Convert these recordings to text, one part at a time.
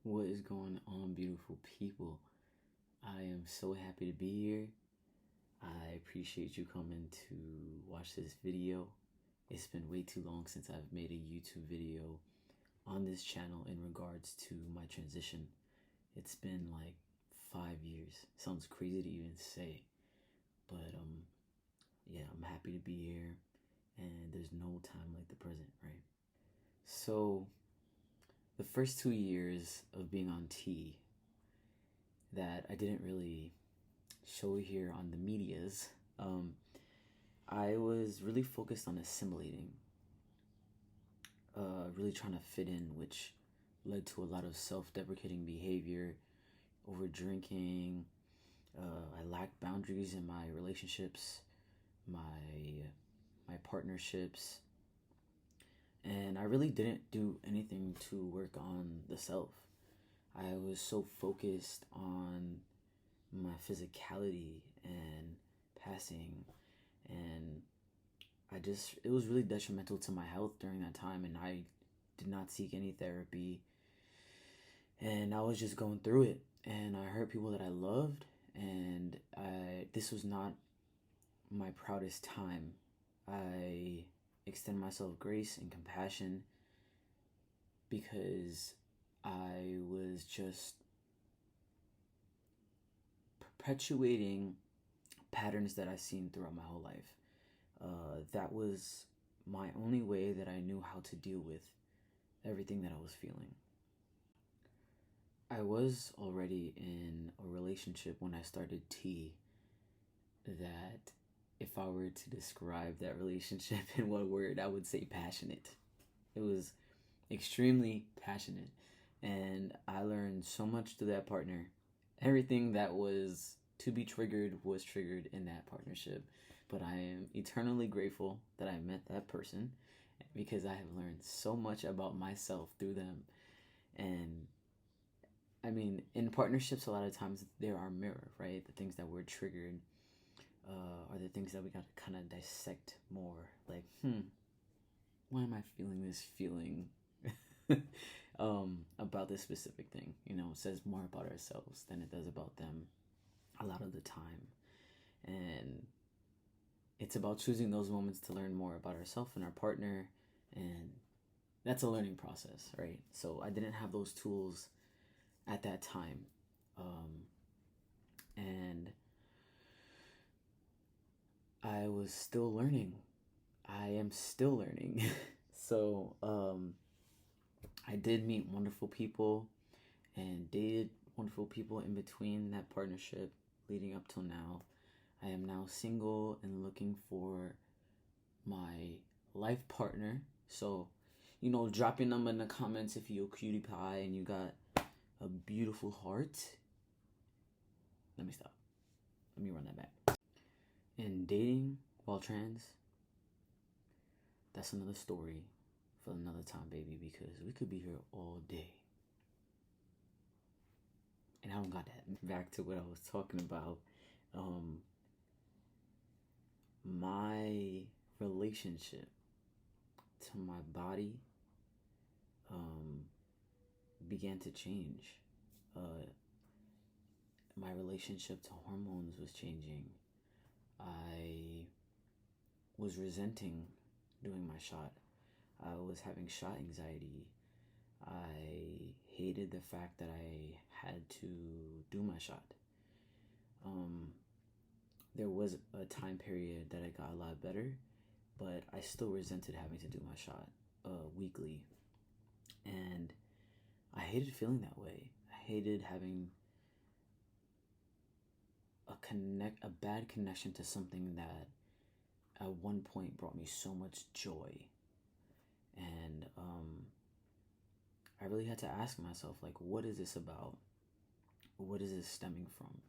What is going on, beautiful people? I am so happy to be here. I appreciate you coming to watch this video. It's been way too long since I've made a YouTube video on this channel in regards to my transition. It's been like 5 years. Sounds crazy to even say, but yeah, I'm happy to be here, and there's no time like the present, right? So, the first 2 years of being on T that I didn't really show here on the medias, I was really focused on assimilating, really trying to fit in, which led to a lot of self-deprecating behavior, over drinking. I lacked boundaries in my relationships, my partnerships, and I really didn't do anything to work on the self. I was so focused on my physicality and passing, and it was really detrimental to my health during that time, and I did not seek any therapy, and I was just going through it, and I hurt people that I loved, and this was not my proudest time. I extend myself grace and compassion because I was just perpetuating patterns that I've seen throughout my whole life. That was my only way that I knew how to deal with everything that I was feeling. I was already in a relationship when I started T that, if I were to describe that relationship in one word, I would say passionate. It was extremely passionate, and I learned so much through that partner. Everything that was to be triggered was triggered in that partnership, but I am eternally grateful that I met that person because I have learned so much about myself through them. And I mean, in partnerships, a lot of times they're our mirror, right? The things that we're triggered are the things that we got to kind of dissect more. Like, why am I feeling this feeling about this specific thing? You know, it says more about ourselves than it does about them a lot of the time. And it's about choosing those moments to learn more about ourselves and our partner, and that's a learning process, right? So I didn't have those tools at that time, and I was still learning. I am still learning. So I did meet wonderful people and dated wonderful people in between that partnership leading up till now. I am now single and looking for my life partner. So, drop your number in the comments if you're a cutie pie and you got a beautiful heart. Let me stop. Let me run that back. And dating while trans, that's another story for another time, baby, because we could be here all day. And I don't got that. Back to what I was talking about. My relationship to my body began to change. My relationship to hormones was changing. I was resenting doing my shot. I was having shot anxiety. I hated the fact that I had to do my shot. There was a time period that I got a lot better, but I still resented having to do my shot weekly. And I hated feeling that way. I hated having a bad connection to something that at one point brought me so much joy. And I really had to ask myself, like, what is this about? What is this stemming from,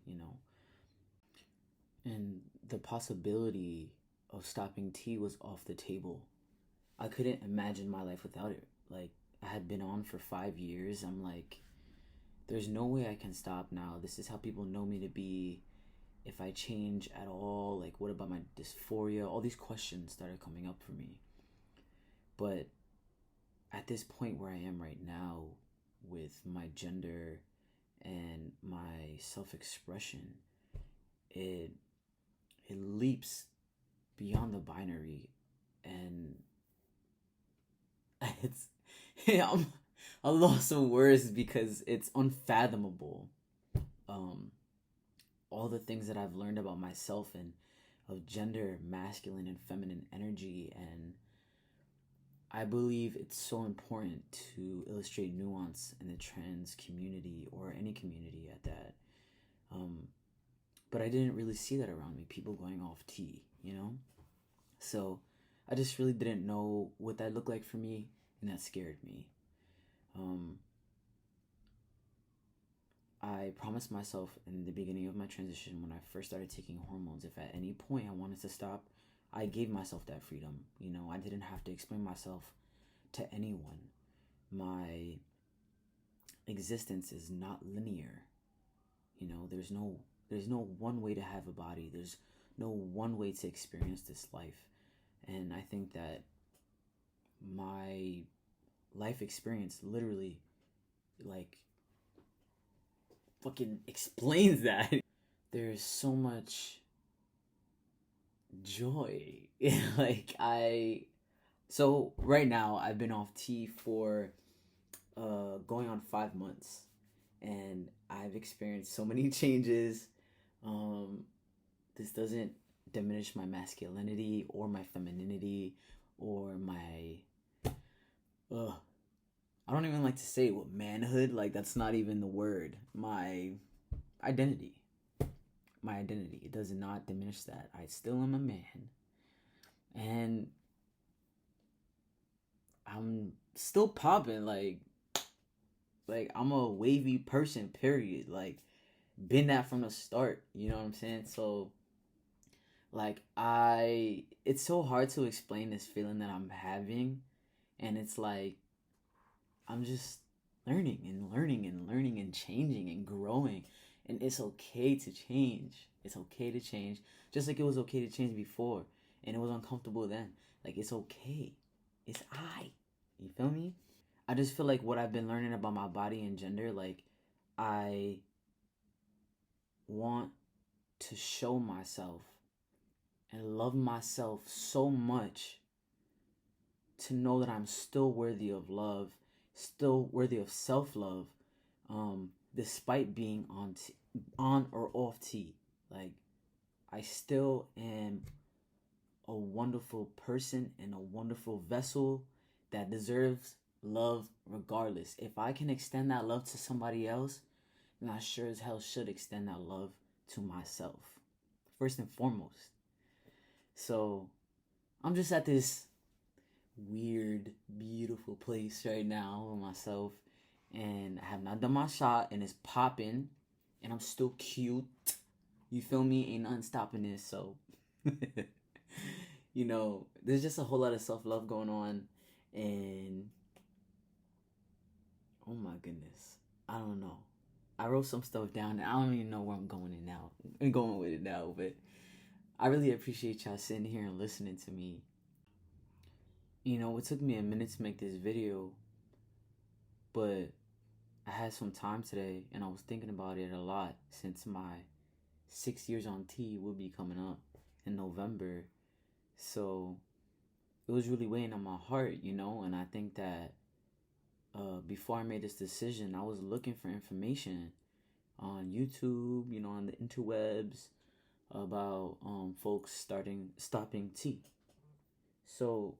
And the possibility of stopping T was off the table. I couldn't imagine my life without it. Like, I had been on for 5 years. I'm like, there's no way I can stop now. This is how people know me to be. If I change at all, like, what about my dysphoria? All these questions started coming up for me. But at this point where I am right now, with my gender and my self-expression, it it leaps beyond the binary, and it's I lost some words because it's unfathomable. Um, all the things that I've learned about myself and of gender, masculine and feminine energy, and I believe it's so important to illustrate nuance in the trans community, or any community at that. Um, but I didn't really see that around me. People going off T, you know? So I just really didn't know what that looked like for me, and that scared me. Um, I promised myself in the beginning of my transition, when I first started taking hormones, if at any point I wanted to stop, I gave myself that freedom. You know, I didn't have to explain myself to anyone. My existence is not linear. You know, there's no one way to have a body. There's no one way to experience this life. And I think that my life experience literally, like, fucking explains that. There's so much joy. like I so right now I've been off tea for going on 5 months, and I've experienced so many changes. Um this doesn't diminish my masculinity or my femininity or my uh I don't even like to say what manhood, like that's not even the word. Identity. My identity. It does not diminish that. I still am a man. And I'm still popping, like I'm a wavy person, period. Like, been that from the start, you know what I'm saying? So like it's so hard to explain this feeling that I'm having, and it's like I'm just learning and learning and learning and changing and growing. And it's okay to change. It's okay to change. Just like it was okay to change before. And it was uncomfortable then. Like, it's okay. It's I. You feel me? I just feel like what I've been learning about my body and gender, like, I want to show myself and love myself so much to know that I'm still worthy of love, still worthy of self-love, despite being on or off T. Like, I still am a wonderful person and a wonderful vessel that deserves love regardless. If I can extend that love to somebody else, then I sure as hell should extend that love to myself, first and foremost. So I'm just at this weird, beautiful place right now with myself, and I have not done my shot, and it's popping, and I'm still cute. You feel me? Ain't nothing stopping this. So, there's just a whole lot of self love going on, and oh my goodness, I don't know. I wrote some stuff down, and I don't even know where I'm going in now. I'm going with it now, but I really appreciate y'all sitting here and listening to me. It took me a minute to make this video, but I had some time today, and I was thinking about it a lot since my 6 years on T will be coming up in November. So it was really weighing on my heart, and I think that before I made this decision, I was looking for information on YouTube, on the interwebs, about folks stopping T. So,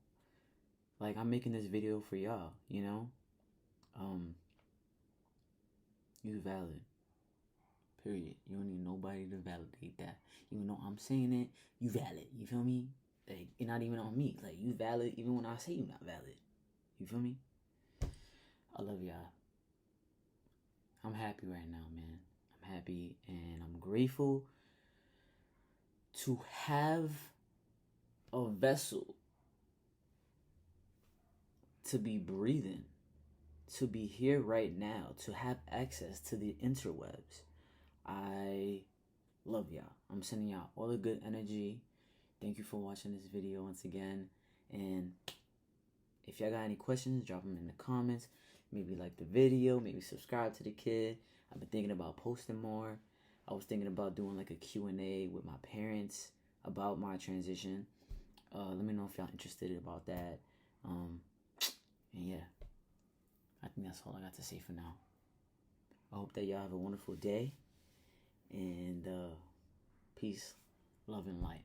like, I'm making this video for y'all, you valid. Period. You don't need nobody to validate that. Even though I'm saying it, you valid. You feel me? Like, it's not even on me. Like, you valid even when I say you not valid. You feel me? I love y'all. I'm happy right now, man. I'm happy and I'm grateful to have a vessel to be breathing, to be here right now, to have access to the interwebs. I love y'all. I'm sending y'all all the good energy. Thank you for watching this video once again. And if y'all got any questions, drop them in the comments. maybe like the video, maybe subscribe to the kid. I've been thinking about posting more. I was thinking about doing like a Q&A with my parents about my transition. Let me know if y'all interested about that. And yeah, I think that's all I got to say for now. I hope that y'all have a wonderful day. And peace, love, and light.